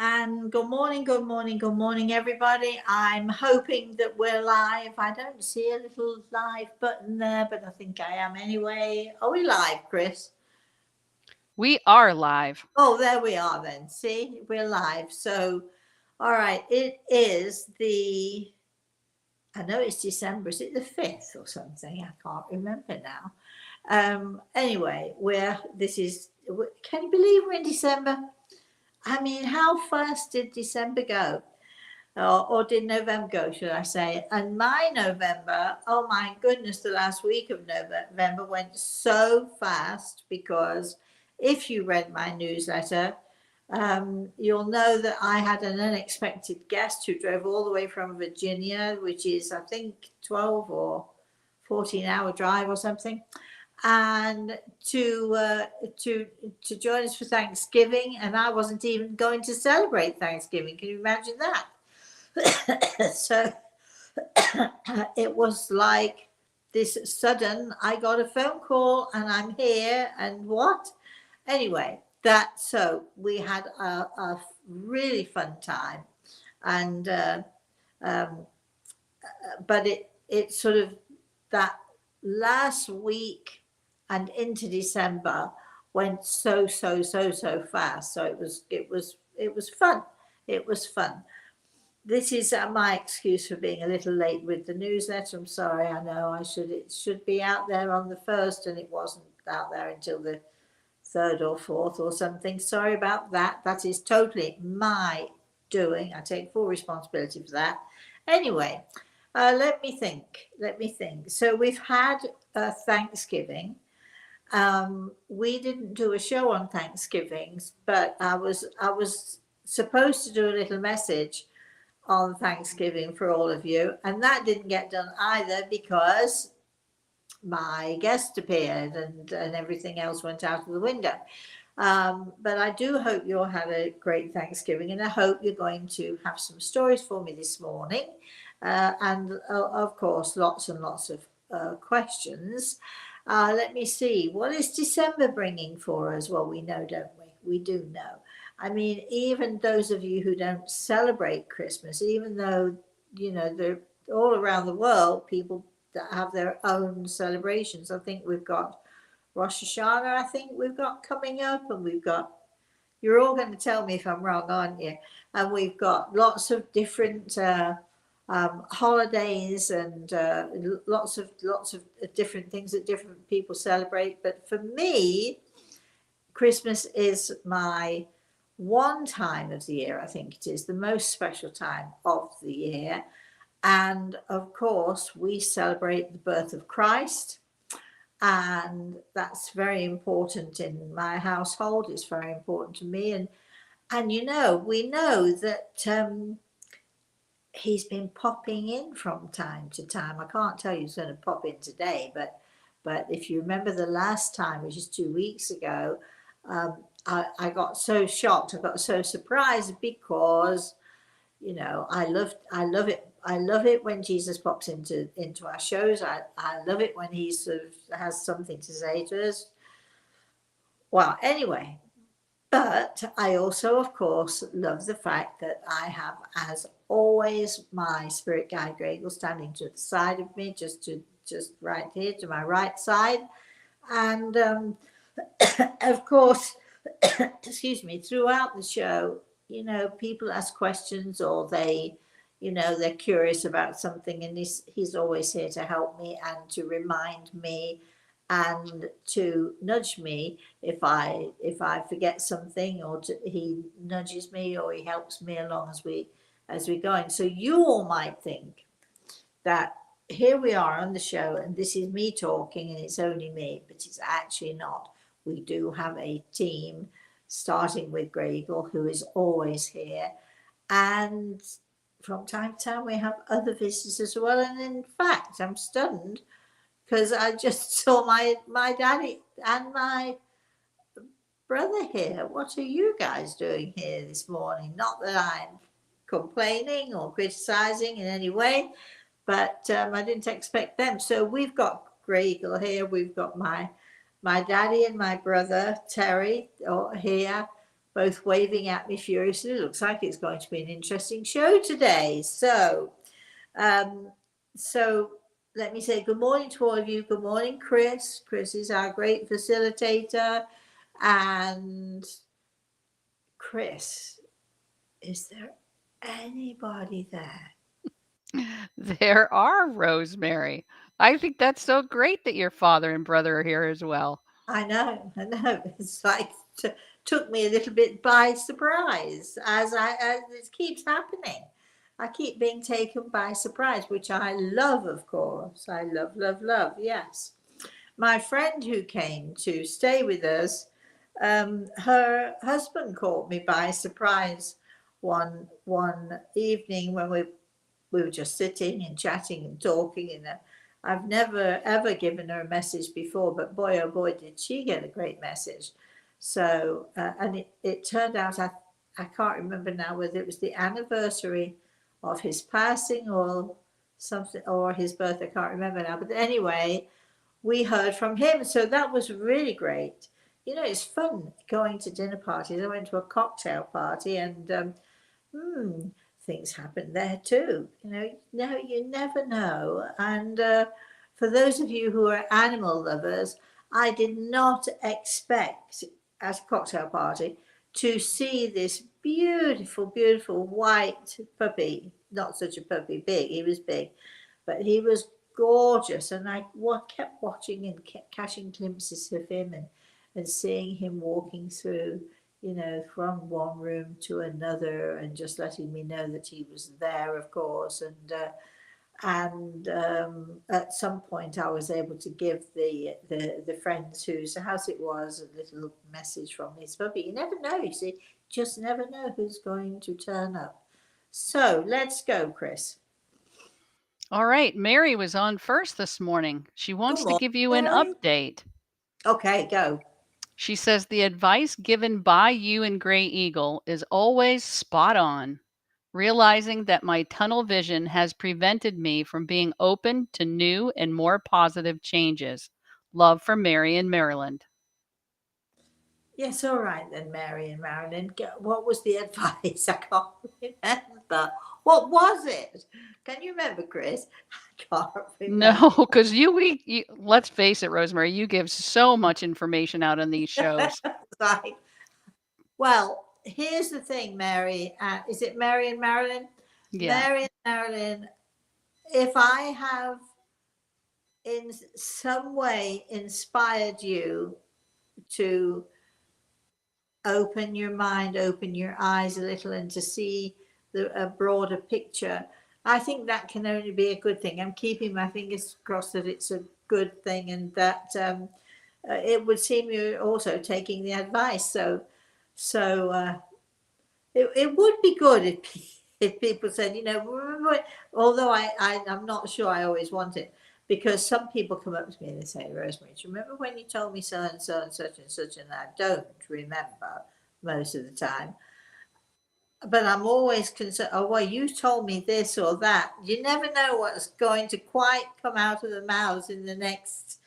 And good morning, everybody. I'm hoping that we're live. I don't see a little live button there, but I think I am anyway. Are we live, Chris? We are live. Oh, there we are then. See, we're live. So, all right, it is I know it's December. Is it the 5th or something? I can't remember now. Anyway, can you believe we're in December? I mean, how fast did December go? Or did November go, should I say? And my November, oh my goodness, the last week of November went so fast because if you read my newsletter, you'll know that I had an unexpected guest who drove all the way from Virginia, which is, I think, 12 or 14-hour drive or something, and to join us for Thanksgiving, and I wasn't even going to celebrate Thanksgiving. Can you imagine that? So it was like this sudden, I got a phone call and I'm here and what? Anyway, so we had a really fun time, and um, but it sort of, that last week and into December went so fast. So it was fun. It was fun. This is my excuse for being a little late with the newsletter. I'm sorry. I know it should be out there on the 1st, and it wasn't out there until the 3rd or 4th or something. Sorry about that. That is totally my doing. I take full responsibility for that. Anyway, let me think. So we've had Thanksgiving. We didn't do a show on Thanksgivings, but I was supposed to do a little message on Thanksgiving for all of you, and that didn't get done either because my guest appeared, and everything else went out of the window. But I do hope you all had a great Thanksgiving, and I hope you're going to have some stories for me this morning, and of course, lots and lots of questions. Let me see. What is December bringing for us? Well, we know, don't we? We do know. I mean, even those of you who don't celebrate Christmas, even though, they're all around the world, people that have their own celebrations. I think we've got Rosh Hashanah, I think we've got coming up, and you're all going to tell me if I'm wrong, aren't you? And we've got lots of different holidays, and lots of different things that different people celebrate. But for me, Christmas is my one time of the year. I think it is the most special time of the year. And of course, we celebrate the birth of Christ, and that's very important in my household. It's very important to me, and we know that he's been popping in from time to time. I can't tell you he's going to pop in today, but if you remember the last time, which is 2 weeks ago, I got so shocked. I got so surprised because I love it. I love it when Jesus pops into our shows. I love it when he sort of has something to say to us. Well, anyway, but I also, of course, love the fact that I have, as always, my spirit guide Gregor standing to the side of me, just right here to my right side, and of course, excuse me, throughout the show, people ask questions, or they're curious about something, and he's always here to help me and to remind me and to nudge me if I forget something, or he nudges me, or he helps me along as we go. And so you all might think that here we are on the show, and this is me talking, and it's only me, but it's actually not. We do have a team, starting with Gregor, who is always here, and from time to time we have other visitors as well. And in fact, I'm stunned because I just saw my daddy and my brother here. What are you guys doing here this morning? Not that I'm complaining or criticizing in any way, but I didn't expect them. So we've got Gregor here. We've got my daddy and my brother Terry here. both waving at me furiously. Looks like it's going to be an interesting show today. Um, so let me say good morning to all of you. Good morning, Chris. Chris is our great facilitator. And Chris, is there anybody there? There are, Rosemary. I think that's so great that your father and brother are here as well. I know, I know. It's like took me a little bit by surprise as it keeps happening. I keep being taken by surprise, which I love, of course. I love, love, love. Yes. My friend who came to stay with us, her husband caught me by surprise one evening when we were just sitting and chatting and talking. And I've never ever given her a message before, but boy, oh boy, did she get a great message. So, and it turned out, I can't remember now whether it was the anniversary of his passing or something, or his birth. I can't remember now. But anyway, we heard from him. So that was really great. You know, it's fun going to dinner parties. I went to a cocktail party and hmm, things happen there too. You know, no, you never know. And for those of you who are animal lovers, I did not expect at a cocktail party to see this beautiful, beautiful white puppy. Not such a puppy, big. He was big, but he was gorgeous. And I kept watching and kept catching glimpses of him and seeing him walking through, you know, from one room to another and just letting me know that he was there, of course. And at some point, I was able to give the friends whose house it was a little message from his puppy. You never know, you see, just never know who's going to turn up. So let's go, Chris. All right, Mary was on first this morning. She Good wants to morning, give you an Mary. update. Okay, go. She says the advice given by you and Gray Eagle is always spot on. Realizing that my tunnel vision has prevented me from being open to new and more positive changes. Love from Mary in Maryland. Yes, all right then, Mary and Marilyn. What was the advice? I can't remember. What was it? Can you remember, Chris? I can't remember. No, because let's face it, Rosemary, you give so much information out on these shows. It's like, well, here's the thing, Mary. Is it Mary and Marilyn? Yeah. Mary and Marilyn, if I have in some way inspired you to open your mind, open your eyes a little, and to see a broader picture, I think that can only be a good thing. I'm keeping my fingers crossed that it's a good thing and that it would seem you're also taking the advice. So it would be good if people said, you know, although I'm not sure I always want it, because some people come up to me and they say, Rosemary, do you remember when you told me so and so and such and such? And I don't remember most of the time. But I'm always concerned, oh, well, you told me this or that. You never know what's going to quite come out of the mouths in the next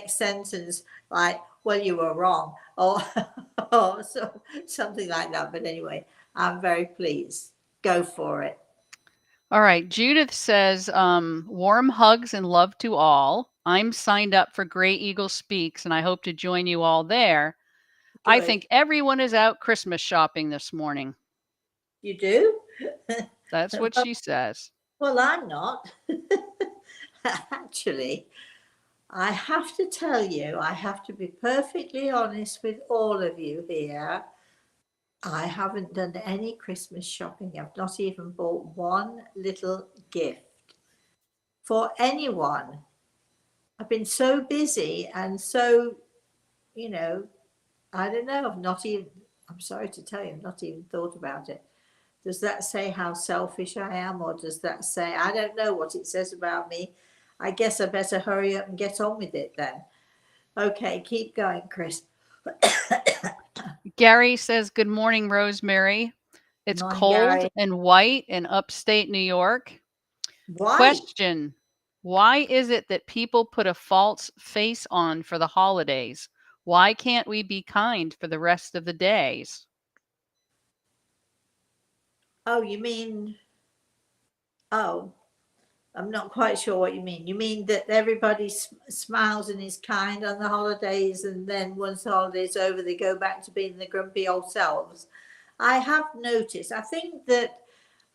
sentence, like, well, you were wrong, or or something like that. But anyway, I'm very pleased. Go for it. All right. Judith says, warm hugs and love to all. I'm signed up for Gray Eagle Speaks and I hope to join you all there. I Good. think everyone is out Christmas shopping this morning. You do? That's what well, she says. well, I'm not. Actually, I have to tell you, I have to be perfectly honest with all of you here. I haven't done any Christmas shopping. I've not even bought one little gift for anyone. I've been so busy and so, you know, I don't know. I'm sorry to tell you, I've not even thought about it. Does that say how selfish I am, or does that say, I don't know what it says about me? I guess I better hurry up and get on with it then. Okay, keep going, Chris. Gary says, good morning, Rosemary. It's Morning, cold Gary. and white in upstate New York. White. Question: why is it that people put a false face on for the holidays? Why can't we be kind for the rest of the days? Oh, you mean, oh, I'm not quite sure what you mean. You mean that everybody smiles and is kind on the holidays, and then once the holiday's over, they go back to being the grumpy old selves? I have noticed, I think that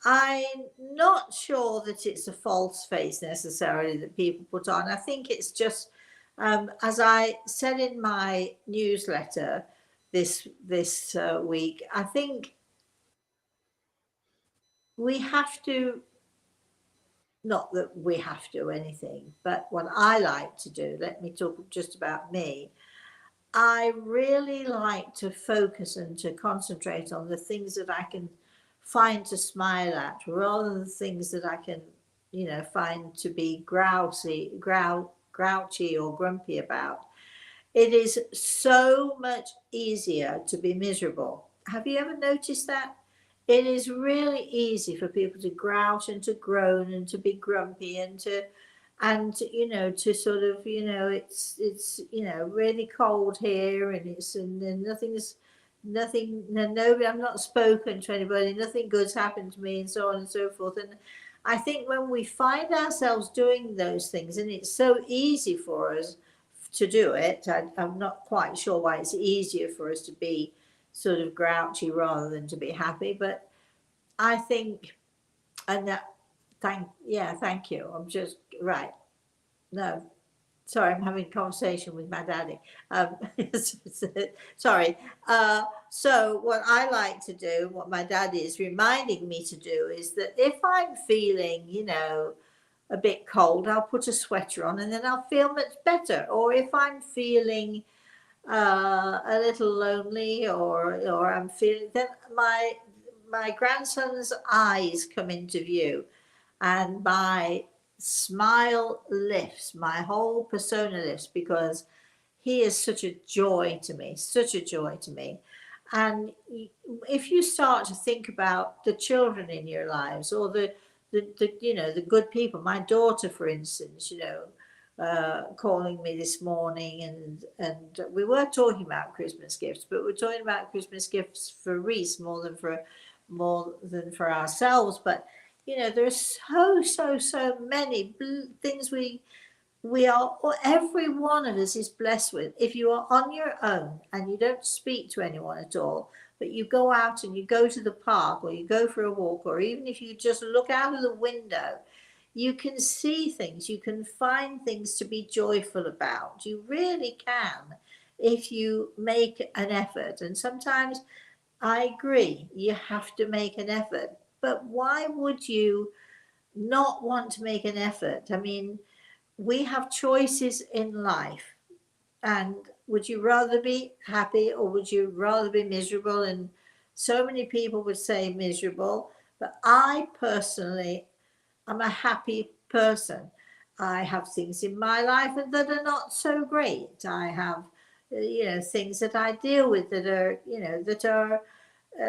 I'm not sure that it's a false face necessarily that people put on. I think it's just, as I said in my newsletter this week, I think we have to, not that we have to anything, but what I like to do, let me talk just about me. I really like to focus and to concentrate on the things that I can find to smile at rather than the things that I can, find to be grouchy or grumpy about. It is so much easier to be miserable. Have you ever noticed that? It is really easy for people to grouch and to groan and to be grumpy and to sort of, it's really cold here, and nothing, nobody, I'm not spoken to anybody, nothing good's happened to me, and so on and so forth. And I think when we find ourselves doing those things, and it's so easy for us to do it, I'm not quite sure why it's easier for us to be sort of grouchy rather than to be happy, but I think, and that, thank you. I'm just right. No, sorry, I'm having a conversation with my daddy. Um, sorry. So what I like to do, what my daddy is reminding me to do, is that if I'm feeling, a bit cold, I'll put a sweater on and then I'll feel much better. Or if I'm feeling a little lonely, or I'm feeling, then my grandson's eyes come into view, and my smile lifts, my whole persona lifts, because he is such a joy to me, such a joy to me. And if you start to think about the children in your lives, or the good people, my daughter, for instance, calling me this morning, and we were talking about Christmas gifts, but we're talking about Christmas gifts for Reese more than for ourselves. But there's so many things we are, or every one of us is blessed with. If you are on your own and you don't speak to anyone at all, but you go out and you go to the park, or you go for a walk, or even if you just look out of the window, you can see things, you can find things to be joyful about. You really can, if you make an effort. And sometimes I agree, you have to make an effort. But why would you not want to make an effort? I mean, we have choices in life. And would you rather be happy, or would you rather be miserable? And so many people would say miserable, but I personally am a happy person. I have things in my life that are not so great. I have, things that I deal with that are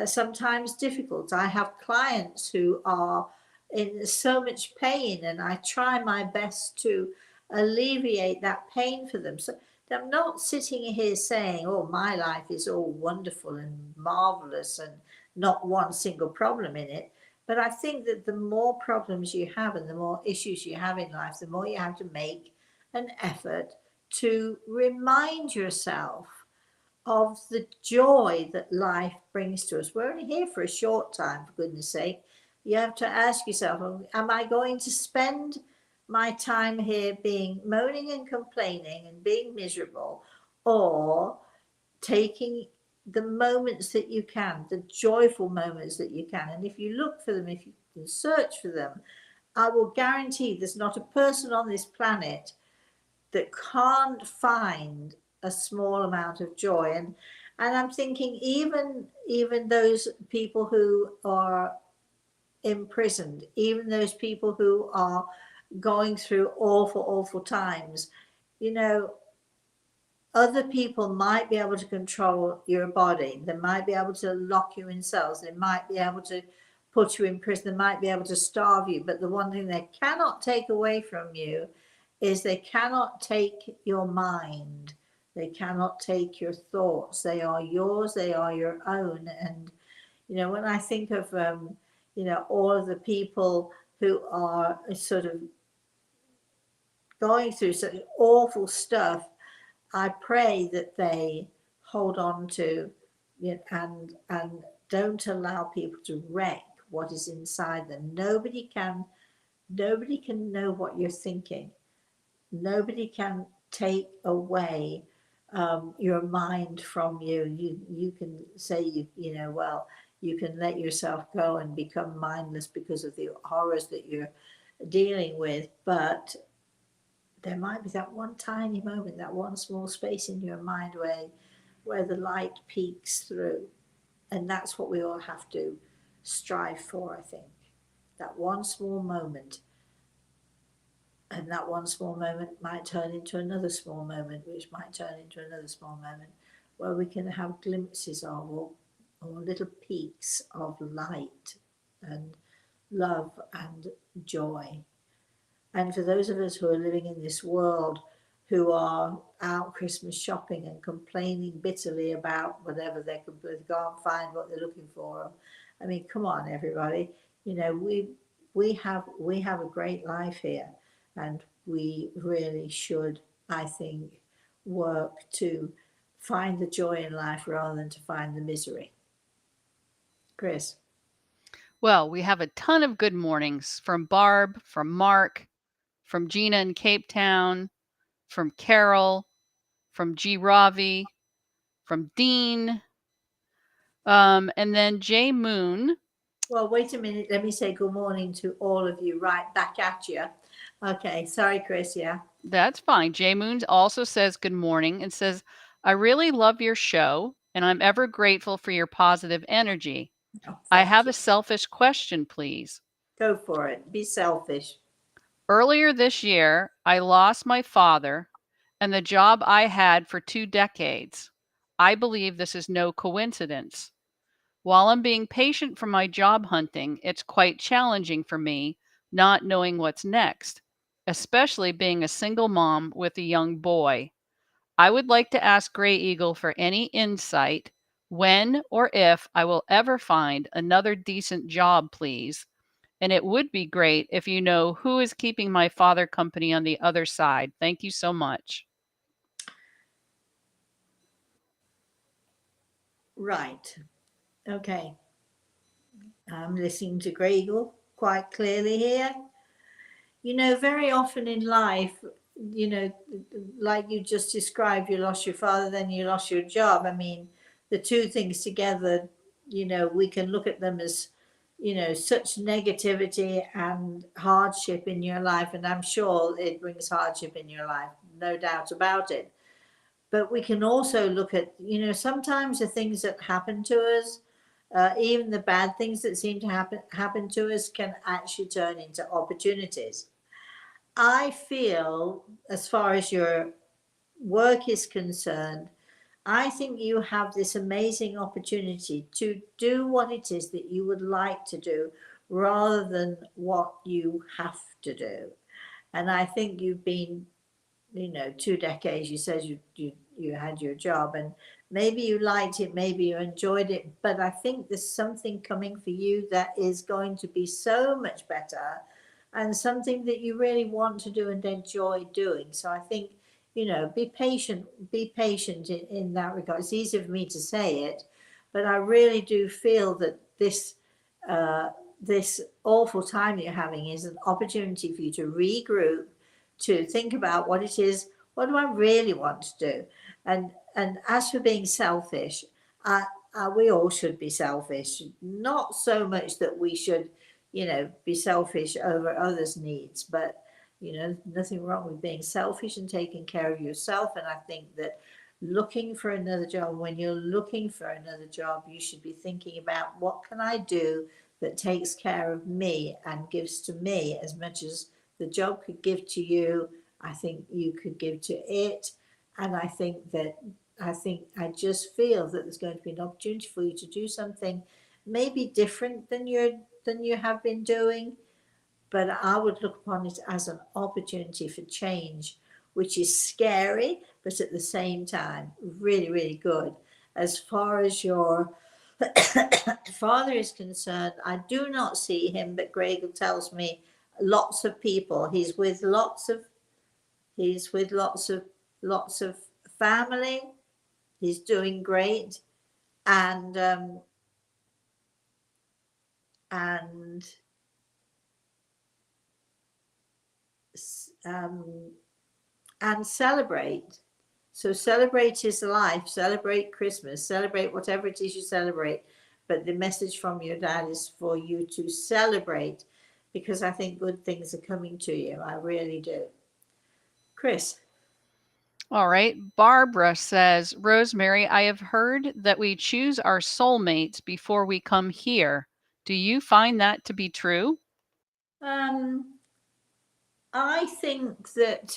sometimes difficult. I have clients who are in so much pain, and I try my best to alleviate that pain for them. So I'm not sitting here saying, oh, my life is all wonderful and marvelous and not one single problem in it. But I think that the more problems you have and the more issues you have in life, the more you have to make an effort to remind yourself of the joy that life brings to us. We're only here for a short time, for goodness sake. You have to ask yourself, am I going to spend my time here being moaning and complaining and being miserable, or taking the moments that you can, the joyful moments that you can? And if you look for them, if you can search for them, I will guarantee there's not a person on this planet that can't find a small amount of joy. And I'm thinking, even those people who are imprisoned, even those people who are going through awful times, you know other people might be able to control your body. They might be able to lock you in cells. They might be able to put you in prison. They might be able to starve you. But the one thing they cannot take away from you is they cannot take your mind. They cannot take your thoughts. They are yours. They are your own. And when I think of, all of the people who are sort of going through such awful stuff, I pray that they hold on to, and don't allow people to wreck what is inside them. Nobody can know what you're thinking. Nobody can take away your mind from you. You can say well, you can let yourself go and become mindless because of the horrors that you're dealing with, but there might be that one tiny moment, that one small space in your mind where the light peeks through, and that's what we all have to strive for. I think that one small moment, and that one small moment might turn into another small moment, which might turn into another small moment, where we can have glimpses of, or little peaks of light and love and joy. And for those of us who are living in this world, who are out Christmas shopping and complaining bitterly about whatever they can't find what they're looking for. I mean, come on, everybody. We have a great life here, and we really should, I think, work to find the joy in life rather than to find the misery. Chris. Well, we have a ton of good mornings from Barb, from Mark, from Gina in Cape Town, from Carol, from G. Ravi, from Dean, and then Jay Moon. Well, wait a minute. Let me say good morning to all of you right back at you. Okay. Sorry, Chris. Yeah. That's fine. Jay Moon also says good morning and says, I really love your show and I'm ever grateful for your positive energy. Oh, I thank have you. a selfish question, please. Go for it. Be selfish. Earlier this year, I lost my father and the job I had for 2 decades. I believe this is no coincidence. While I'm being patient for my job hunting, it's quite challenging for me not knowing what's next, especially being a single mom with a young boy. I would like to ask Gray Eagle for any insight when or if I will ever find another decent job, please. And it would be great if you know who is keeping my father company on the other side. Thank you so much. Right. Okay. I'm listening to Gregor quite clearly here. Very often in life, you know, like you just described, you lost your father, then you lost your job. I mean, the two things together, we can look at them as, such negativity and hardship in your life. And I'm sure it brings hardship in your life, no doubt about it. But we can also look at, sometimes the things that happen to us, even the bad things that seem to happen to us, can actually turn into opportunities. I feel, as far as your work is concerned, I think you have this amazing opportunity to do what it is that you would like to do rather than what you have to do. And I think you've been, 2 decades. You said you had your job, and maybe you liked it, maybe you enjoyed it, but I think there's something coming for you that is going to be so much better, and something that you really want to do and enjoy doing. So I think, be patient in that regard. It's easier for me to say it, but I really do feel that uh, this awful time that you're having is an opportunity for you to regroup, to think about what it is. What do I really want to do? And as for being selfish, I, we all should be selfish. Not so much that we should, be selfish over others' needs, but nothing wrong with being selfish and taking care of yourself. And I think that looking for another job, when you're looking for another job, you should be thinking about what can I do that takes care of me and gives to me as much as the job could give to you. I think you could give to it. And I just feel that there's going to be an opportunity for you to do something maybe different than you have been doing, but I would look upon it as an opportunity for change, which is scary, but at the same time, really, really good. As far as your Father is concerned. I do not see him, but Gregor tells me lots of people. He's with lots of family. He's doing great, and and um, and celebrate. So celebrate his life, celebrate Christmas, celebrate whatever it is you celebrate. But the message from your dad is for you to celebrate, because I think good things are coming to you. I really do. Chris. All right. Barbara says, Rosemary, I have heard that we choose our soulmates before we come here. Do you find that to be true? I think that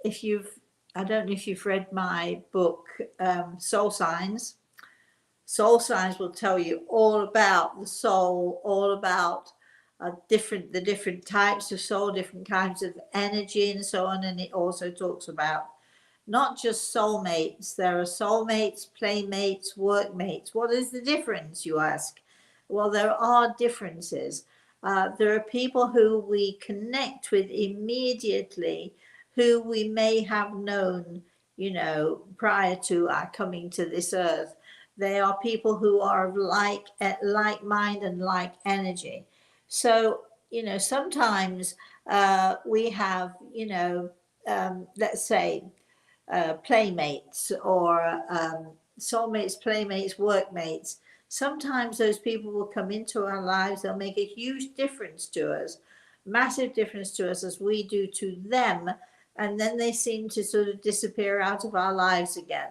if you've, I don't know if you've read my book, Soul Signs. Soul Signs will tell you all about the soul, all about the different types of soul, different kinds of energy, and so on. And it also talks about not just soulmates. There are soulmates, playmates, workmates. What is the difference, you ask? Well, there are differences. There are people who we connect with immediately, who we may have known, prior to our coming to this earth. They are people who are of like mind and like energy. So, sometimes we have, let's say, playmates or soulmates, playmates, workmates. Sometimes those people will come into our lives, they'll make a huge difference to us, massive difference to us as we do to them, and then they seem to sort of disappear out of our lives again.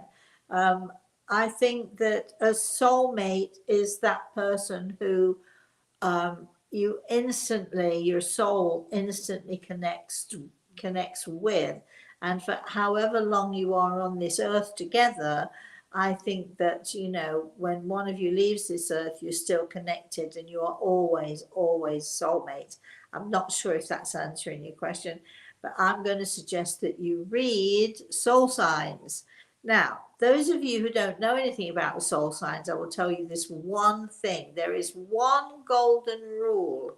I think that a soulmate is that person who your soul instantly connects with, and for however long you are on this earth together, I think that when one of you leaves this earth, you're still connected, and you are always soulmates. I'm not sure if that's answering your question, but I'm going to suggest that you read Soul Signs. Now, those of you who don't know anything about the soul signs, I will tell you this one thing. There is one golden rule.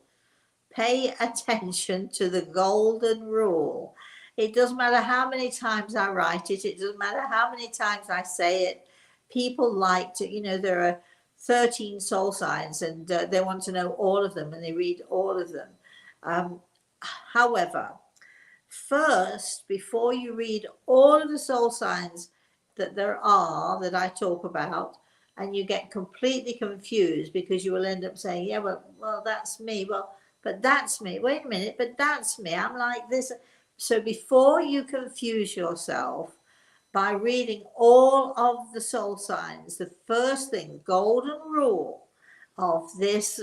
Pay attention to the golden rule. It doesn't matter how many times I write it. It doesn't matter how many times I say it. People like to, there are 13 soul signs, and they want to know all of them, and they read all of them. However, first, before you read all of the soul signs that I talk about, and you get completely confused because you will end up saying, yeah, well, that's me. Well, but that's me. Wait a minute, but that's me. I'm like this. So before you confuse yourself by reading all of the soul signs, the first thing, golden rule of this,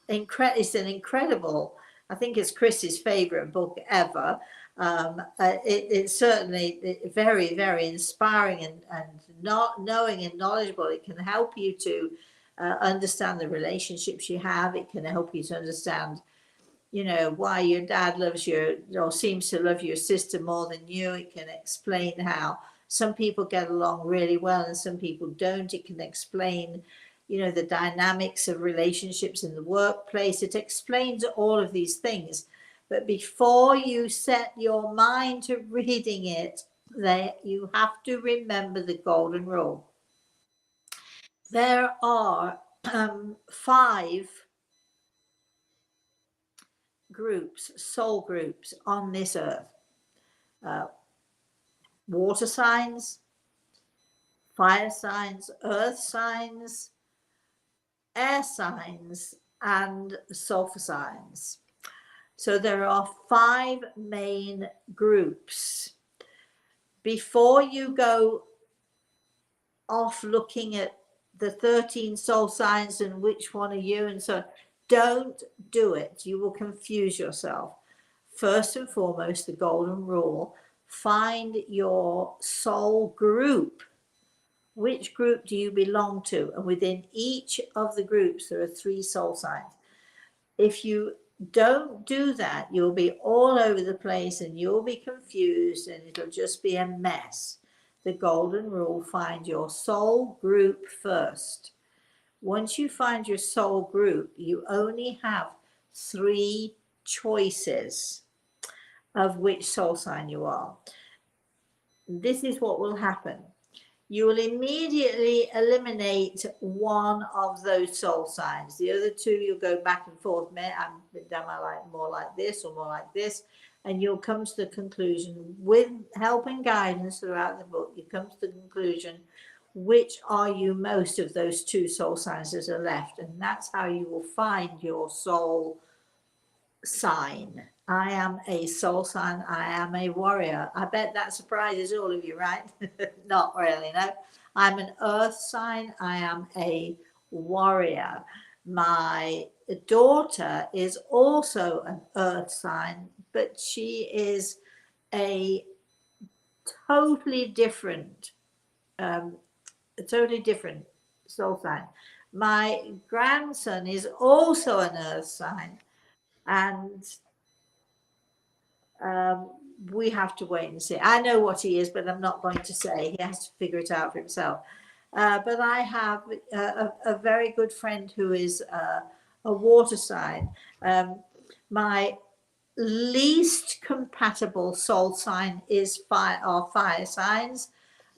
it's an incredible, I think it's Chris's favorite book ever. It's certainly very, very inspiring and not knowing and knowledgeable. It can help you to understand the relationships you have. It can help you to understand, why your dad loves or seems to love your sister more than you. It can explain how some people get along really well and some people don't. It can explain, the dynamics of relationships in the workplace. It explains all of these things. But before you set your mind to reading it, you have to remember the golden rule. There are 5 groups, soul groups on this earth. Water signs, fire signs, earth signs, air signs, and sulfur signs. So there are 5 main groups. Before you go off looking at the 13 soul signs and which one are you and so on, don't do it. You will confuse yourself. First and foremost, the golden rule, find your soul group. Which group do you belong to? And within each of the groups, there are 3 soul signs. If you don't do that, you'll be all over the place and you'll be confused and it'll just be a mess. The golden rule: find your soul group first. Once you find your soul group, you only have three choices of which soul sign you are. This is what will happen: you will immediately eliminate one of those soul signs. The other two, you'll go back and forth. I'm like more like this or more like this, and you'll come to the conclusion, with help and guidance throughout the book, you come to the conclusion which are you most of those two soul signs that are left, and that's how you will find your soul sign. I am a soul sign. I am a warrior. I bet that surprises all of you, right? Not really, no. I'm an earth sign. I am a warrior. My daughter is also an earth sign, but she is a totally different, um, a totally different soul sign. My grandson is also an earth sign, and Um, we have to wait and see. I know what he is, but I'm not going to say. He has to figure it out for himself. But I have a very good friend who is a water sign. My least compatible soul sign is fire, are fire signs,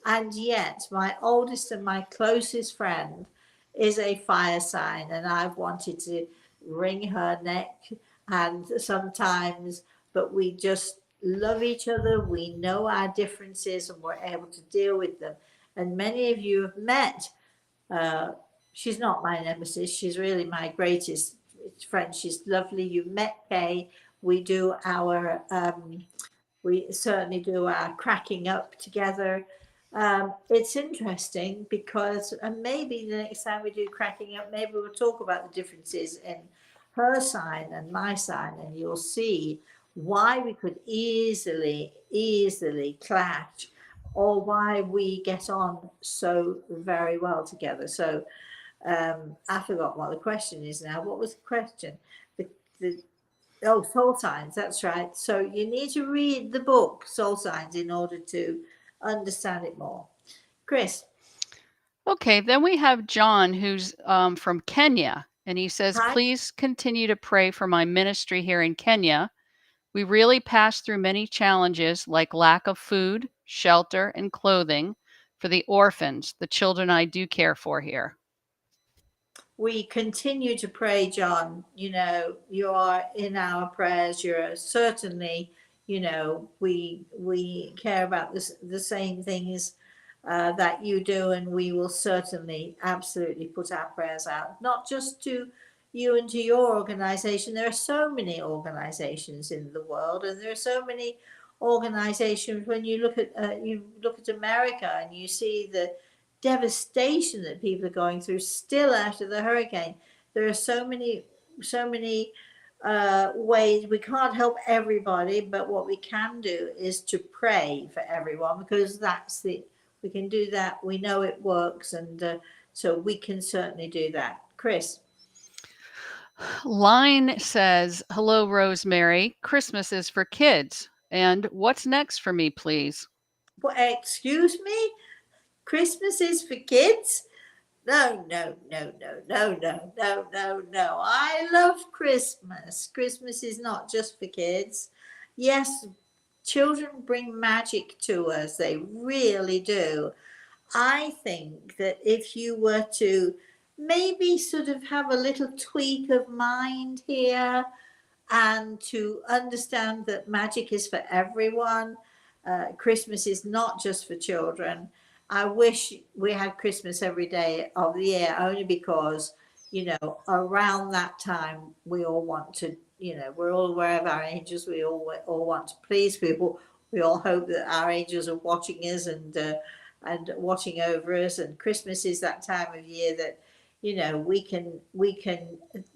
and yet my oldest and my closest friend is a fire sign, and I've wanted to wring her neck, and sometimes, but we just love each other. We know our differences, and we're able to deal with them. And many of you have met. Uh, she's not my nemesis. She's really my greatest friend. She's lovely. You met Kay. We do our we certainly do our cracking up together. It's interesting because, and maybe the next time we do cracking up, maybe we'll talk about the differences in her sign and my sign, and you'll see why we could easily clash, or why we get on so very well together. So I forgot what the question is now. What was the question? The, the Oh, soul signs, that's right. So you need to read the book Soul Signs in order to understand it more. Chris, Okay, then we have John, who's from Kenya, and he says, hi. please continue to pray for my ministry here in Kenya. We really pass through many challenges like lack of food, shelter, and clothing for the orphans, the children I do care for here. We continue to pray, John. You know, you are in our prayers. You're certainly, you know, we care about this the same things that you do, and we will certainly, absolutely put our prayers out, not just to you and to your organization. There are so many organizations in the world, and there are so many organizations. When you look at America, and you see the devastation that people are going through still after the hurricane. There are so many ways. We can't help everybody, but what we can do is to pray for everyone, because we can do that. We know it works, and so we can certainly do that. Chris, Line says, hello, Rosemary. Christmas is for kids. And what's next for me, please? excuse me. Christmas is for kids? No, no, no, no, no, no, no, no, no. I love Christmas. Christmas is not just for kids. Yes, children bring magic to us. They really do. I think that if you were to maybe sort of have a little tweak of mind here, and to understand that magic is for everyone. Christmas is not just for children. I wish we had Christmas every day of the year, only because, you know, around that time we all want to, you know, we're all aware of our angels. We all want to please people. We all hope that our angels are watching us and watching over us. And Christmas is that time of year that, you know, we can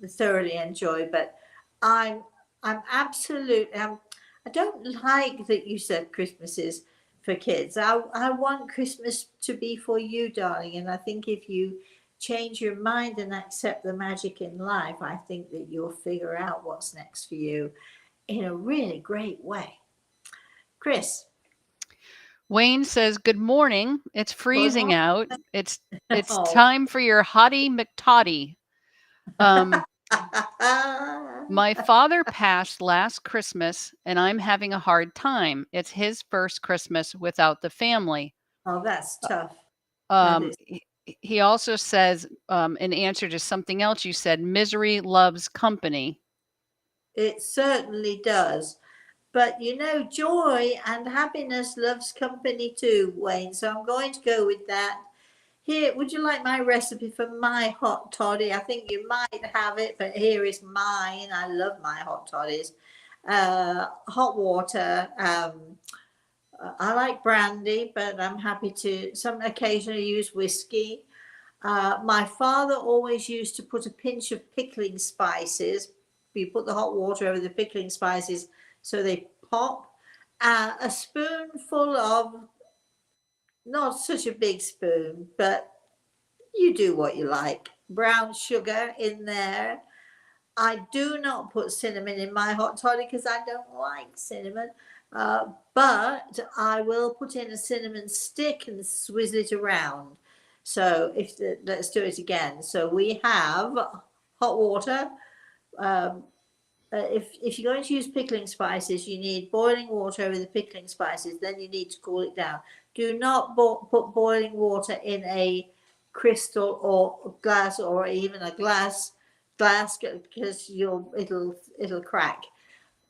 thoroughly enjoy. But I'm I'm absolutely. I don't like that you said Christmas is for kids. I want Christmas to be for you, darling. And I think if you change your mind and accept the magic in life, I think that you'll figure out what's next for you in a really great way. Chris, Wayne says, "Good morning. It's Good freezing morning. out. It's Oh. time for your hottie McToddy." Um, My father passed last Christmas, and I'm having a hard time. It's his first Christmas without the family. Oh, that's Uh, tough. That Um, is. he also says, in answer to something else you said, misery loves company. It certainly does. But you know, joy and happiness loves company too, Wayne. So I'm going to go with that. Here, would you like my recipe for my hot toddy? I think you might have it, but here is mine. I love my hot toddies. Hot water. I like brandy, but I'm happy to some occasionally use whiskey. My father always used to put a pinch of pickling spices. You put the hot water over the pickling spices so they pop. A spoonful of, not such a big spoon, but you do what you like. Brown sugar in there. I do not put cinnamon in my hot toddy because I don't like cinnamon. But I will put in a cinnamon stick and swizzle it around. So let's do it again. So we have hot water. Um, if you're going to use pickling spices, you need boiling water over the pickling spices. Then you need to cool it down. Do not put boiling water in a crystal or glass or even a glass because it'll crack.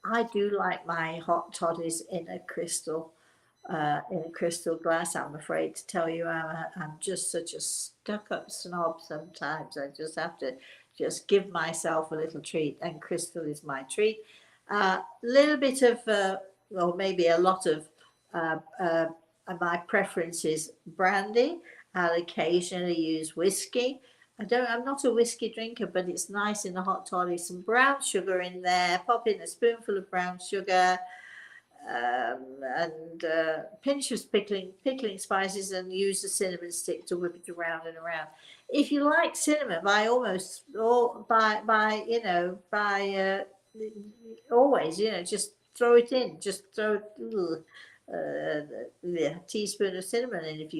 I do like my hot toddies in a crystal glass. I'm afraid to tell you, I'm just such a stuck-up snob sometimes. I just have to just give myself a little treat, and crystal is my treat. A little bit of, or maybe a lot of, uh, uh, my preference is brandy. I'll occasionally use whiskey. I'm not a whiskey drinker, but it's nice in a hot toddy. Some brown sugar in there. Pop in a spoonful of brown sugar, and pinch of pickling spices, and use the cinnamon stick to whip it around and around. If you like cinnamon, by always, just throw it in. Just throw the teaspoon of cinnamon in if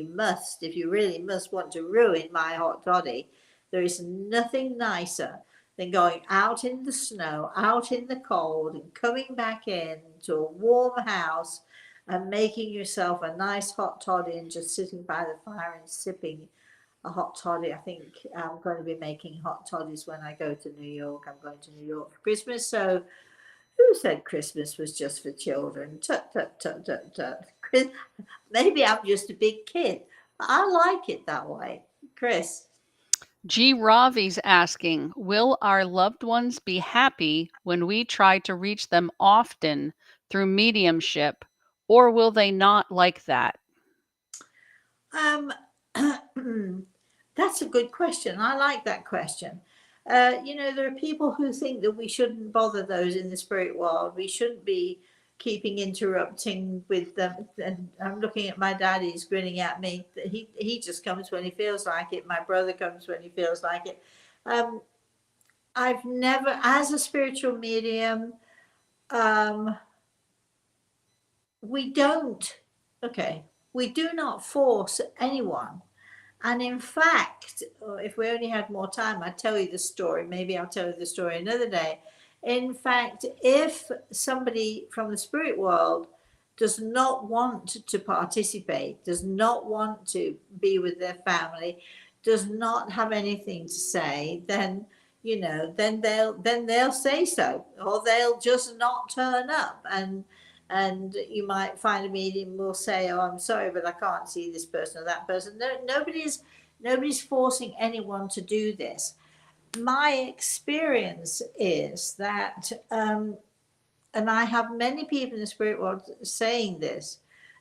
you really must want to ruin my hot toddy. There is nothing nicer than going out in the snow, out in the cold, and coming back in to a warm house and making yourself a nice hot toddy and just sitting by the fire and sipping a hot toddy. I think I'm going to be making hot toddies when I go to New York. I'm going to New York for Christmas. So who said Christmas was just for children? Tut, tut, tut, tut, tut. Maybe I'm just a big kid. I like it that way. Chris. G. Ravi's asking, will our loved ones be happy when we try to reach them often through mediumship, or will they not like that? Um, that's a good question. I like that question. There are people who think that we shouldn't bother those in the spirit world. We shouldn't be keeping interrupting with them. And I'm looking at my dad, he's grinning at me. He just comes when he feels like it. My brother comes when he feels like it. Um, I've never, as a spiritual medium, um, we don't, okay, we do not force anyone. And in fact, if we only had more time, I'd tell you the story. Maybe I'll tell you the story another day. In fact, if somebody from the spirit world does not want to participate, does not want to be with their family, does not have anything to say, then then they'll say so, or they'll just not turn up. And you might find a medium will say, "Oh, I'm sorry, but I can't see this person or that person." No, nobody's forcing anyone to do this. My experience is that, and I have many people in the spirit world saying this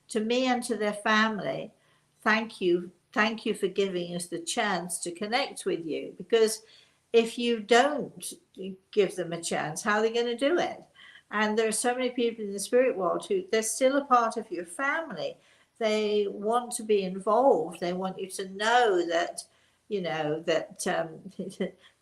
to me and to their family. Thank you for giving us the chance to connect with you, because if you don't give them a chance, how are they going to do it? And there are so many people in the spirit world who they're still a part of your family. They want to be involved. They want you to know that,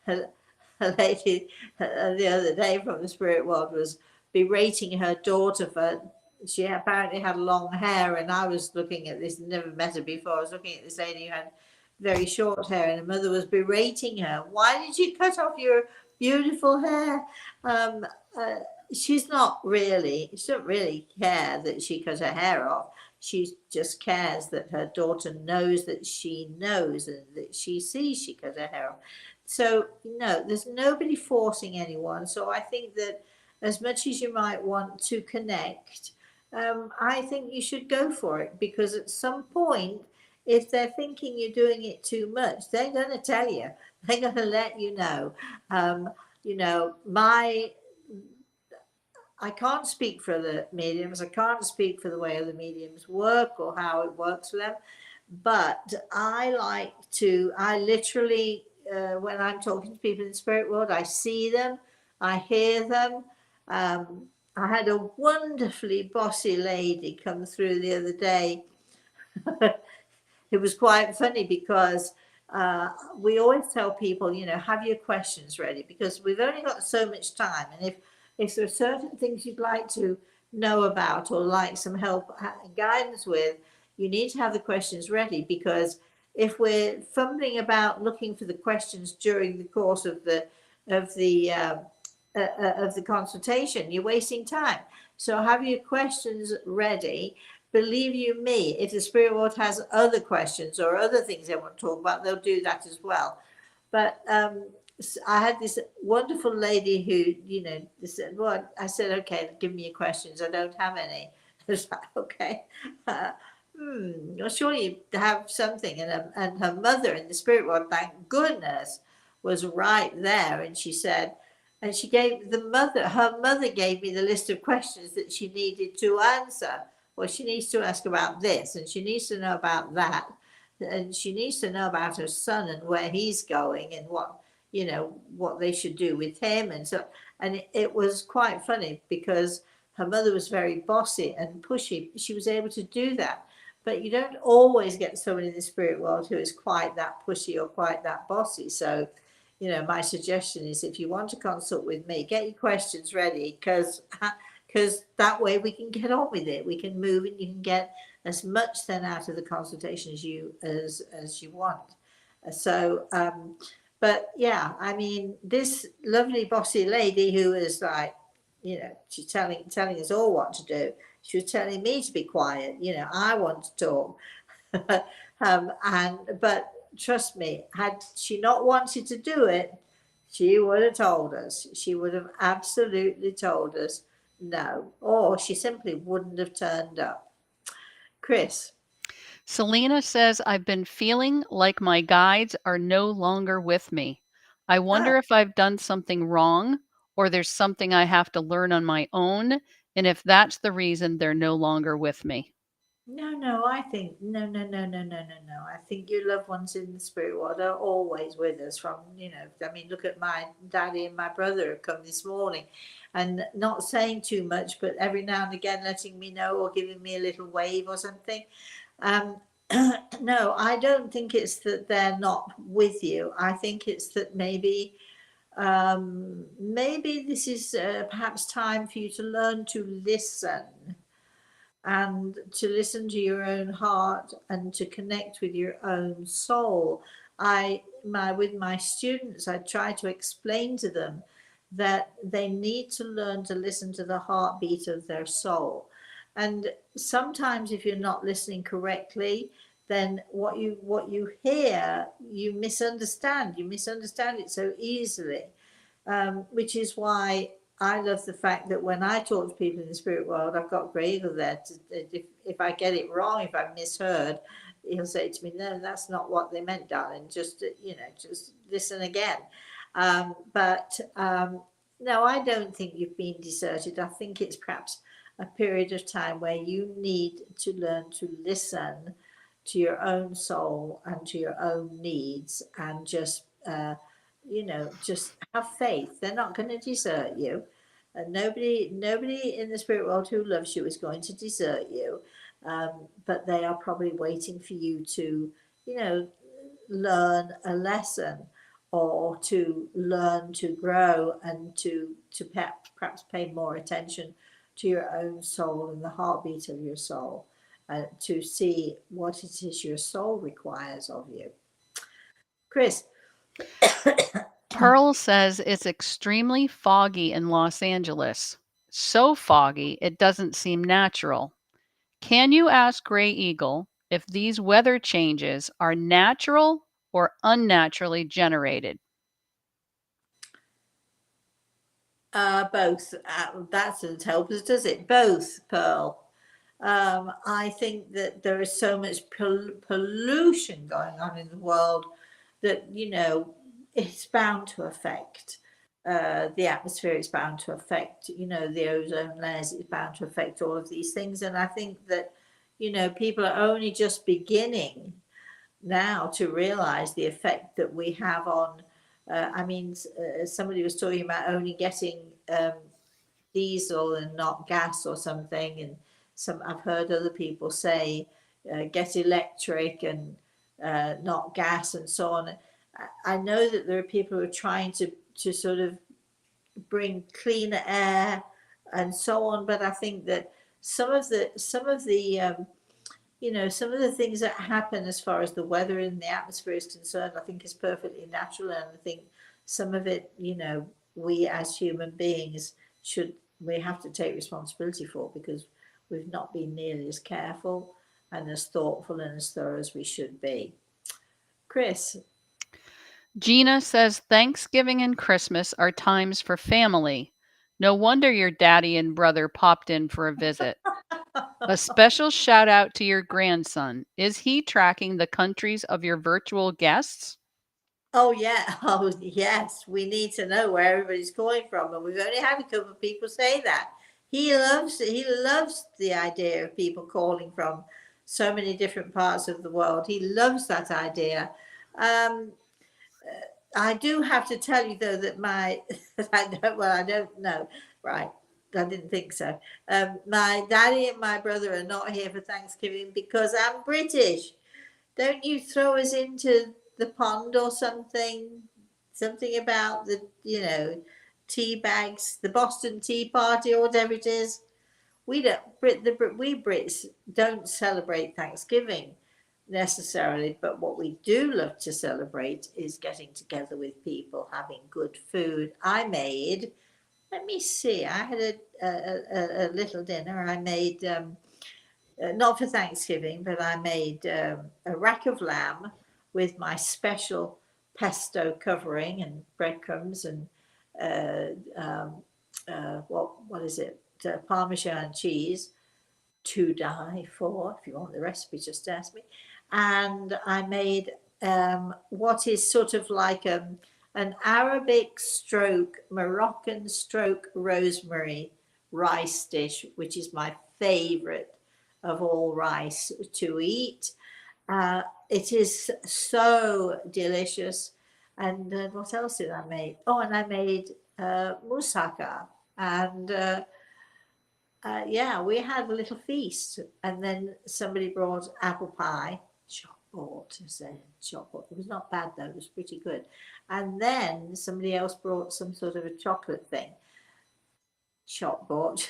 a lady the other day from the spirit world was berating her daughter for she apparently had long hair, and I was looking at this, never met her before. I was looking at this lady who had very short hair, and her mother was berating her. Why did you cut off your beautiful hair? Um, uh, she doesn't really care that she cut her hair off. She just cares that her daughter knows that she knows and that she sees she cut her hair off. So, no, there's nobody forcing anyone. So I think that as much as you might want to connect, I think you should go for it, because at some point, if they're thinking you're doing it too much, they're going to tell you. They're going to let you know. Um, you know, I can't speak for the mediums. I can't speak for the way other mediums work or how it works for them. But I literally, when I'm talking to people in the spirit world, I see them, I hear them. I had a wonderfully bossy lady come through the other day. It was quite funny because we always tell people, have your questions ready, because we've only got so much time. And if there are certain things you'd like to know about or like some help and guidance with, you need to have the questions ready, because if we're fumbling about looking for the questions during the course of of the uh, of the consultation, you're wasting time. So have your questions ready. Believe you me, if the spirit world has other questions or other things they want to talk about, they'll do that as well. But I had this wonderful lady who, said, "Well," I said, "Okay, give me your questions. I don't have any." I was like, "Okay, uh, well, surely you have something." And her mother in the spirit world, thank goodness, was right there, and she said, and she gave her mother gave me the list of questions that she needed to answer. Well, she needs to ask about this, and she needs to know about that, and she needs to know about her son and where he's going, and what they should do with him. And so, and it was quite funny, because her mother was very bossy and pushy. She was able to do that, but you don't always get someone in the spirit world who is quite that pushy or quite that bossy. So, my suggestion is, if you want to consult with me, get your questions ready, because that way we can get on with it. We can move, and you can get as much then out of the consultation as you want. So, but yeah, I mean, this lovely bossy lady who is like, she's telling us all what to do. She was telling me to be quiet. I want to talk. But trust me, had she not wanted to do it, she would have told us. She would have absolutely told us no, or she simply wouldn't have turned up. Chris. Selena says, I've been feeling like my guides are no longer with me. I Oh, wonder if I've done something wrong or there's something I have to learn on my own. And if that's the reason they're no longer with me. no, I think no, no, no, no, no, no, no. I think your loved ones in the spirit world are always with us. I mean, look at my daddy and my brother have come this morning, and not saying too much, but every now and again letting me know or giving me a little wave or something. Um, no, I don't think it's that they're not with you. I think it's that maybe this is perhaps time for you to learn to listen, and to listen to your own heart and to connect with your own soul. With my students, I try to explain to them that they need to learn to listen to the heartbeat of their soul. And sometimes if you're not listening correctly, then what you hear, you misunderstand. You misunderstand it so easily, which is why I love the fact that when I talk to people in the spirit world, I've got Gregor there. If I get it wrong, if I misheard, he'll say to me, "No, that's not what they meant, darling. Just listen again." But no, I don't think you've been deserted. I think it's perhaps a period of time where you need to learn to listen to your own soul and to your own needs, and just have faith. They're not going to desert you. And nobody in the spirit world who loves you is going to desert you. But they are probably waiting for you to, you know, learn a lesson, or to learn to grow, and to perhaps pay more attention to your own soul and the heartbeat of your soul, to see what it is your soul requires of you. Chris. Pearl says it's extremely foggy in Los Angeles. So foggy, it doesn't seem natural. Can you ask Gray Eagle if these weather changes are natural or unnaturally generated? Both. That doesn't help us, does it? Both, Pearl. I think that there is so much pollution going on in the world that, it's bound to affect the atmosphere, it's bound to affect, the ozone layers, it's bound to affect all of these things. And I think that, people are only just beginning now to realize the effect that we have on. Somebody was talking about only getting diesel and not gas or something, and I've heard other people say get electric and not gas and so on. I know that there are people who are trying to sort of bring cleaner air and so on, but I think that some of the things that happen as far as the weather in the atmosphere is concerned, I think is perfectly natural. And I think some of it, we as human beings we have to take responsibility for, because we've not been nearly as careful and as thoughtful and as thorough as we should be. Chris. Gina says Thanksgiving and Christmas are times for family. No wonder your daddy and brother popped in for a visit. A special shout out to your grandson. Is he tracking the countries of your virtual guests? Oh yeah, oh yes. We need to know where everybody's calling from, and we've only had a couple of people say that. He loves the idea of people calling from so many different parts of the world. He loves that idea. Um, I do have to tell you though that my I don't know. Right. I didn't think so. My daddy and my brother are not here for Thanksgiving because I'm British. Don't you throw us into the pond or something? Something about the, tea bags, the Boston Tea Party or whatever it is. We don't, we Brits don't celebrate Thanksgiving necessarily, but what we do love to celebrate is getting together with people, having good food. Let me see, I had a little dinner. I made not for Thanksgiving, but I made a rack of lamb with my special pesto covering and breadcrumbs and what is it? Parmesan cheese to die for. If you want the recipe, just ask me. And I made what is sort of like an Arabic stroke Moroccan stroke rosemary rice dish, which is my favorite of all rice to eat. It is so delicious. And what else did I make? Oh, and I made moussaka. And yeah, we had a little feast. And then somebody brought apple pie. Shop bought, I said, shop bought. It was not bad though, it was pretty good. And then somebody else brought some sort of a chocolate thing. Shop bought,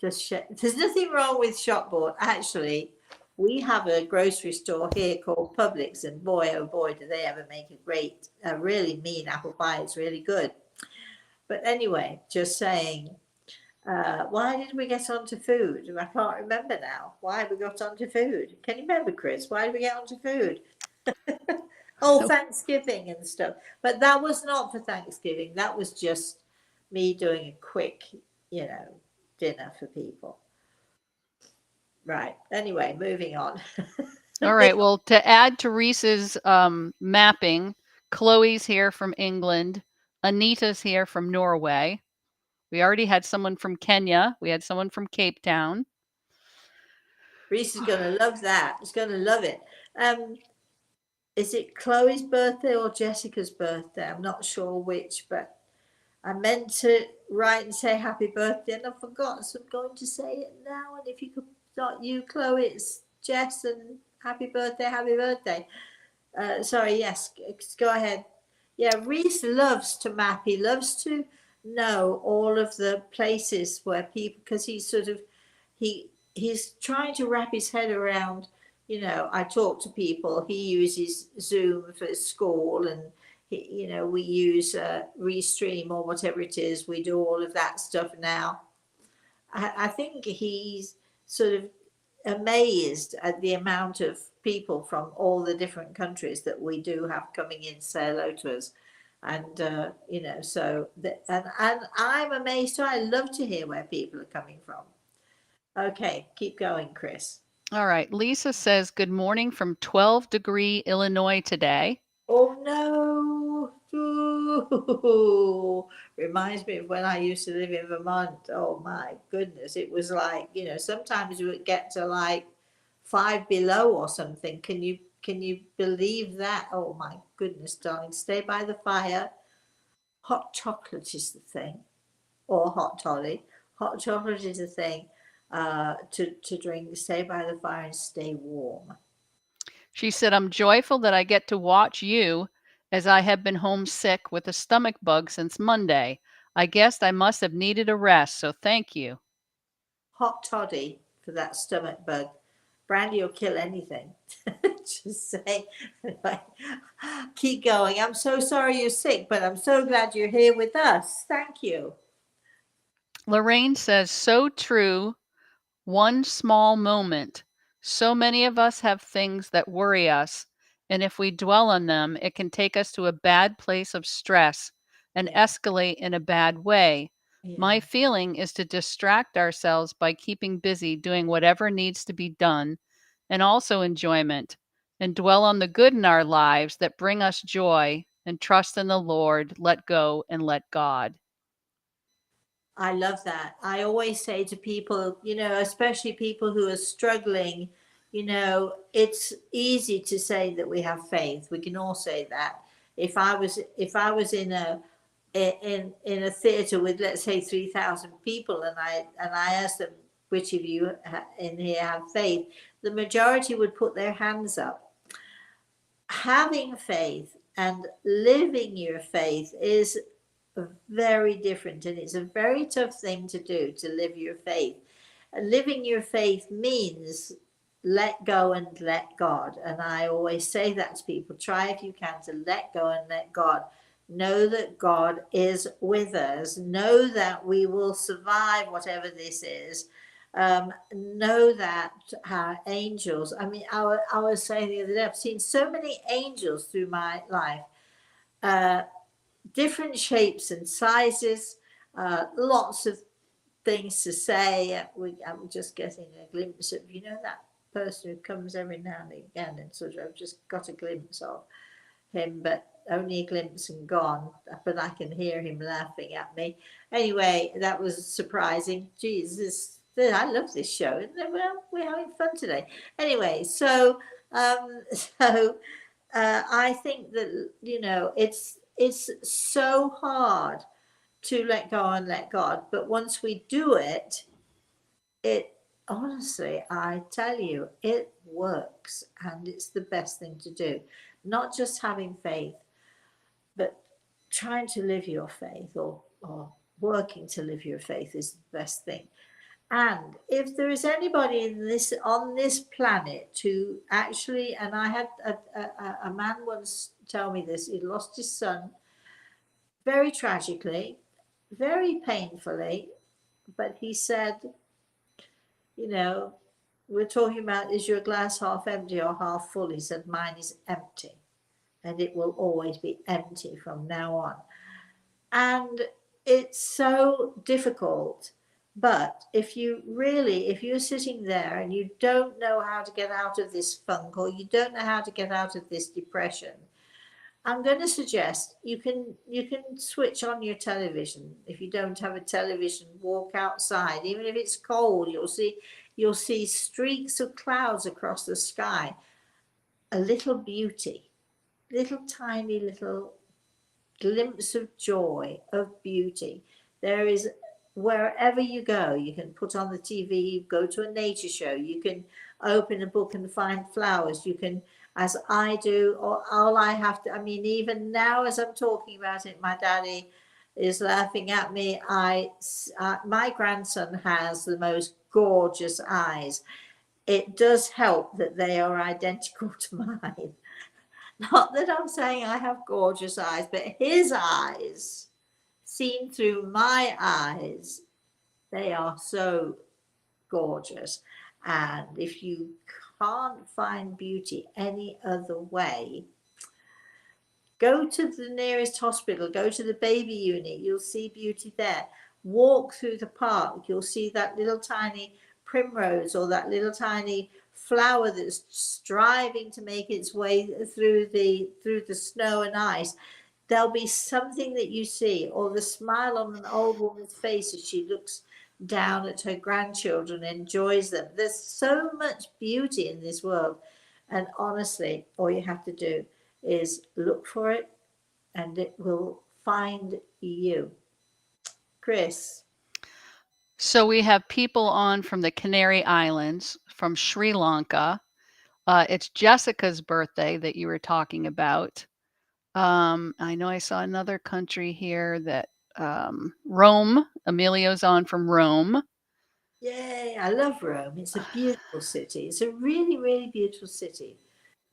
there's nothing wrong with shop bought. Actually, we have a grocery store here called Publix, and boy, oh boy, do they ever make a really mean apple pie. It's really good. But anyway, just saying, why did we get onto food? I can't remember now. Why we got onto food? Can you remember, Chris? Why did we get onto food? Oh, Thanksgiving and stuff. But that was not for Thanksgiving. That was just me doing a quick, dinner for people. Right. Anyway, moving on. All right. Well, to add to Reese's mapping, Chloe's here from England. Anita's here from Norway. We already had someone from Kenya. We had someone from Cape Town. Reese is going to love that. He's going to love it. Is it Chloe's birthday or Jessica's birthday? I'm not sure which, but I meant to write and say happy birthday and I forgot, so I'm going to say it now. And if you could, not you, Chloe, it's Jess, and happy birthday, happy birthday. Sorry, yes, go ahead. Yeah, Reese loves to map. He loves to know all of the places where people, because he's sort of, he's trying to wrap his head around, I talk to people, he uses Zoom for school, and we use Restream or whatever it is, we do all of that stuff now. I think he's sort of amazed at the amount of people from all the different countries that we do have coming in to say hello to us. And, and I'm amazed too. I love to hear where people are coming from. Okay, keep going, Chris. All right. Lisa says, good morning from 12-degree Illinois today. Oh no. Ooh. Reminds me of when I used to live in Vermont. Oh my goodness. It was like, sometimes you would get to like 5 below or something. Can you believe that? Oh my goodness, darling. Stay by the fire. Hot chocolate is the thing. Or hot toddy. Hot chocolate is the thing to drink. Stay by the fire and stay warm. She said, I'm joyful that I get to watch you as I have been homesick with a stomach bug since Monday. I guess I must have needed a rest, so thank you. Hot toddy for that stomach bug. Brandy will kill anything. Just say, keep going. I'm so sorry you're sick, but I'm so glad you're here with us. Thank you. Lorraine says, so true. One small moment. So many of us have things that worry us, and if we dwell on them, it can take us to a bad place of stress and Yeah, escalate in a bad way. yeah. My feeling is to distract ourselves by keeping busy doing whatever needs to be done, and also enjoyment, and dwell on the good in our lives that bring us joy, and trust in the Lord, let go and let God. I love that. I always say to people, especially people who are struggling, it's easy to say that we have faith. We can all say that. If I was in a theater with, let's say, 3,000 people, and I asked them, which of you in here have faith, the majority would put their hands up. Having faith and living your faith is very different, and it's a very tough thing to do, to live your faith. And living your faith means let go and let God. And I always say that to people, try if you can to let go and let God. Know that God is with us. Know that we will survive whatever this is. Know that our angels, I was saying the other day, I've seen so many angels through my life, uh, different shapes and sizes, lots of things to say. I'm just getting a glimpse of, that person who comes every now and again, and sort of, I've just got a glimpse of him, but only a glimpse and gone. But I can hear him laughing at me. Anyway, that was surprising. Jesus, I love this show. We're having fun today. Anyway, so so I think that it's so hard to let go and let God, but once we do it, it honestly, I tell you, it works, and it's the best thing to do. Not just having faith, but trying to live your faith, or working to live your faith is the best thing. And if there is anybody on this planet who actually, and I had a man once tell me this, he lost his son very tragically, very painfully, but he said, you know, we're talking about, is your glass half empty or half full? He said, mine is empty, and it will always be empty from now on. And it's so difficult. But if you're sitting there and you don't know how to get out of this funk, or you don't know how to get out of this depression, I'm going to suggest you can switch on your television. If you don't have a television, walk outside. Even if it's cold, you'll see streaks of clouds across the sky. A little beauty, little tiny little glimpse of joy, of beauty. There is, wherever you go, you can put on the TV, go to a nature show, you can open a book and find flowers, you can, as I do, or all I have to, even now as I'm talking about it, my daddy is laughing at me. My grandson has the most gorgeous eyes. It does help that they are identical to mine. Not that I'm saying I have gorgeous eyes, but his eyes, seen through my eyes, they are so gorgeous. And if you can't find beauty any other way, go to the nearest hospital, go to the baby unit, you'll see beauty there. Walk through the park, you'll see that little tiny primrose or that little tiny flower that's striving to make its way through the snow and ice. There'll be something that you see, or the smile on an old woman's face as she looks down at her grandchildren, enjoys them. There's so much beauty in this world. And honestly, all you have to do is look for it and it will find you. Chris. So we have people on from the Canary Islands, from Sri Lanka. It's Jessica's birthday that you were talking about. I know I saw another country here that Rome. Emilio's on from Rome. Yay, I love Rome. It's a beautiful city. It's a really, really beautiful city.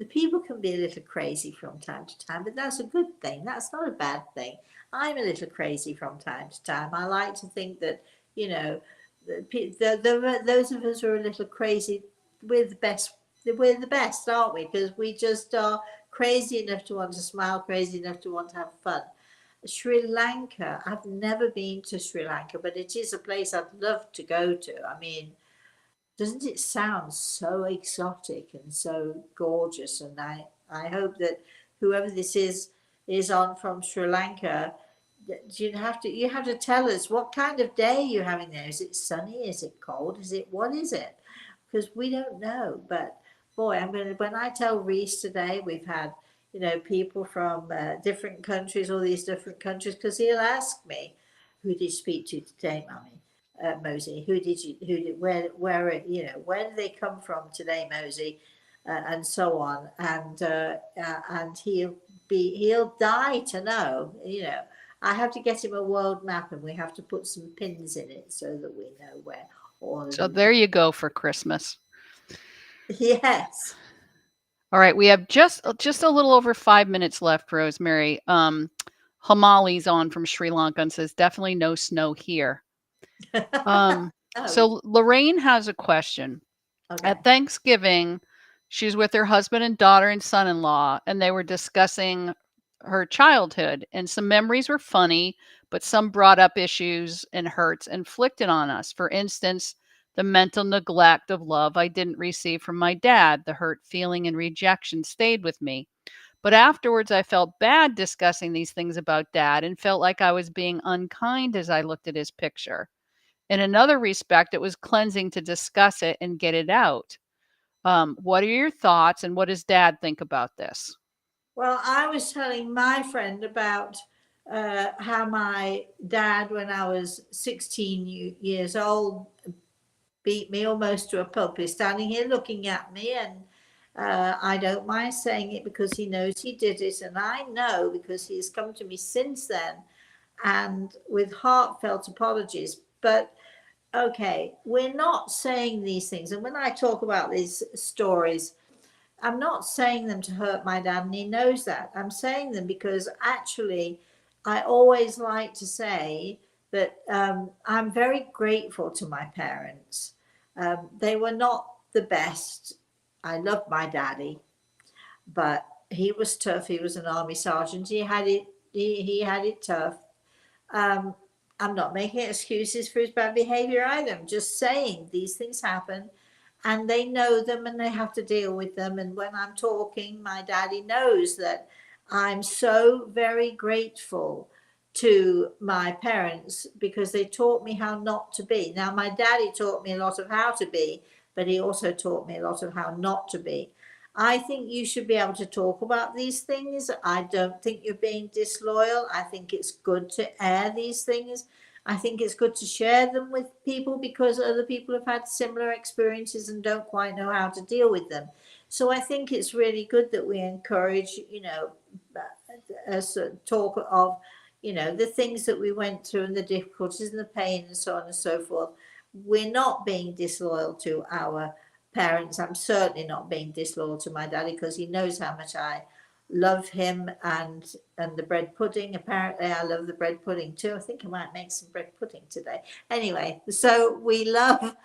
The people can be a little crazy from time to time, but that's a good thing. That's not a bad thing. I'm a little crazy from time to time. I like to think that, you know, those of us who are a little crazy, we're the best. We're the best, aren't we? Because we just are crazy enough to want to smile, crazy enough to want to have fun. Sri Lanka, I've never been to Sri Lanka, but it is a place I'd love to go to. I mean, doesn't it sound so exotic and so gorgeous? And I hope that whoever this is on from Sri Lanka, you have to tell us what kind of day you're having there. Is it sunny? Is it cold? What is it? Because we don't know. But boy, when I tell Reese today, we've had people from different countries, all these different countries, because he'll ask me, "Who did you speak to today, Mummy?" Mosey, where did they come from today, Mosey, and so on, and he'll die to know. I have to get him a world map, and we have to put some pins in it so that we know where all of So these. there you go for Christmas. Yes. All right, we have just a little over 5 minutes left, Rosemary. Hamali's on from Sri Lanka and says definitely no snow here. Oh, So Lorraine has a question. okay. At Thanksgiving, she was with her husband and daughter and son-in-law, and they were discussing her childhood. And some memories were funny, but some brought up issues and hurts inflicted on us. For instance, the mental neglect of love I didn't receive from my dad. The hurt feeling and rejection stayed with me. But afterwards, I felt bad discussing these things about dad and felt like I was being unkind as I looked at his picture. In another respect, it was cleansing to discuss it and get it out. What are your thoughts, and what does dad think about this? Well, I was telling my friend about how my dad, when I was 16 years old, beat me almost to a pulp. He's standing here looking at me, and I don't mind saying it because he knows he did it, and I know because he has come to me since then and with heartfelt apologies. But okay, we're not saying these things, and when I talk about these stories, I'm not saying them to hurt my dad, and he knows that. I'm saying them because actually, I always like to say that I'm very grateful to my parents. They were not the best. I love my daddy, but he was tough. He was an army sergeant. He had it. He had it tough. Um, I'm not making excuses for his bad behavior either. I'm just saying these things happen and they know them and they have to deal with them. And when I'm talking, my daddy knows that I'm so very grateful to my parents because they taught me how not to be. Now, my daddy taught me a lot of how to be, but he also taught me a lot of how not to be. I think you should be able to talk about these things. I don't think you're being disloyal. I think it's good to air these things. I think it's good to share them with people because other people have had similar experiences and don't quite know how to deal with them. So I think it's really good that we encourage, us talk of, you know, the things that we went through and the difficulties and the pain and so on and so forth. We're not being disloyal to our parents. I'm certainly not being disloyal to my daddy because he knows how much I love him and the bread pudding. Apparently I love the bread pudding too. I think I might make some bread pudding today. Anyway, so we love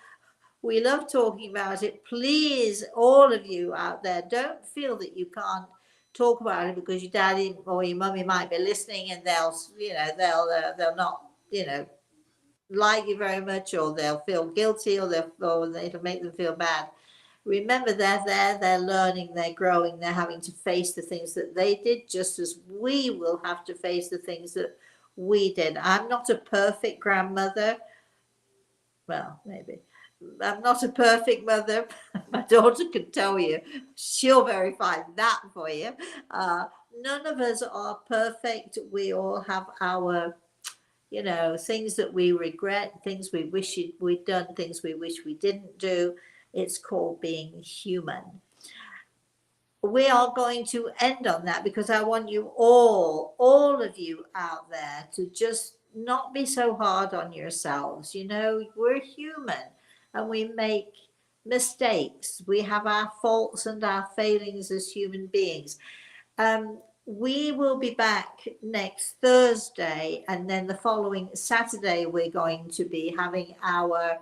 talking about it. Please, all of you out there, don't feel that you can't talk about it because your daddy or your mummy might be listening and they'll, you know, they'll not, you know, like you very much, or they'll feel guilty, or it'll make them feel bad. Remember, they're there, they're learning, they're growing, they're having to face the things that they did, just as we will have to face the things that we did. I'm not a perfect grandmother. Well, maybe. I'm not a perfect mother. My daughter can tell you. She'll verify that for you. None of us are perfect. We all have our, you know, things that we regret, things we wish we'd done, things we wish we didn't do. It's called being human. We are going to end on that because I want you all of you out there, to just not be so hard on yourselves. You know, we're human and we make mistakes. We have our faults and our failings as human beings. We will be back next Thursday, and then the following Saturday, we're going to be having our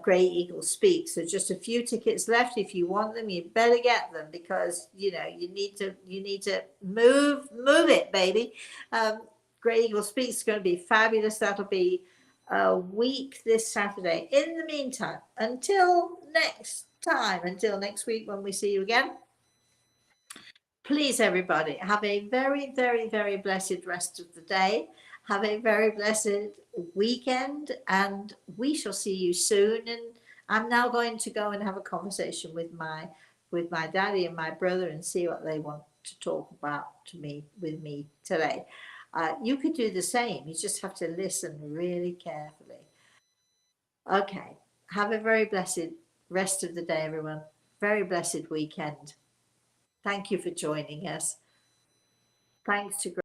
Grey Eagle Speak. So just a few tickets left. If you want them, you better get them because you know you need to move it, baby. Grey Eagle Speak is going to be fabulous. That'll be a week this Saturday. In the meantime, until next time, until next week when we see you again, please, everybody, have a very, very, very blessed rest of the day. Have a very blessed weekend, and we shall see you soon. And I'm now going to go and have a conversation with my daddy and my brother and see what they want to talk about to me with me today. You could do the same. You just have to listen really carefully. Okay. Have a very blessed rest of the day, everyone. Very blessed weekend. Thank you for joining us. Thanks to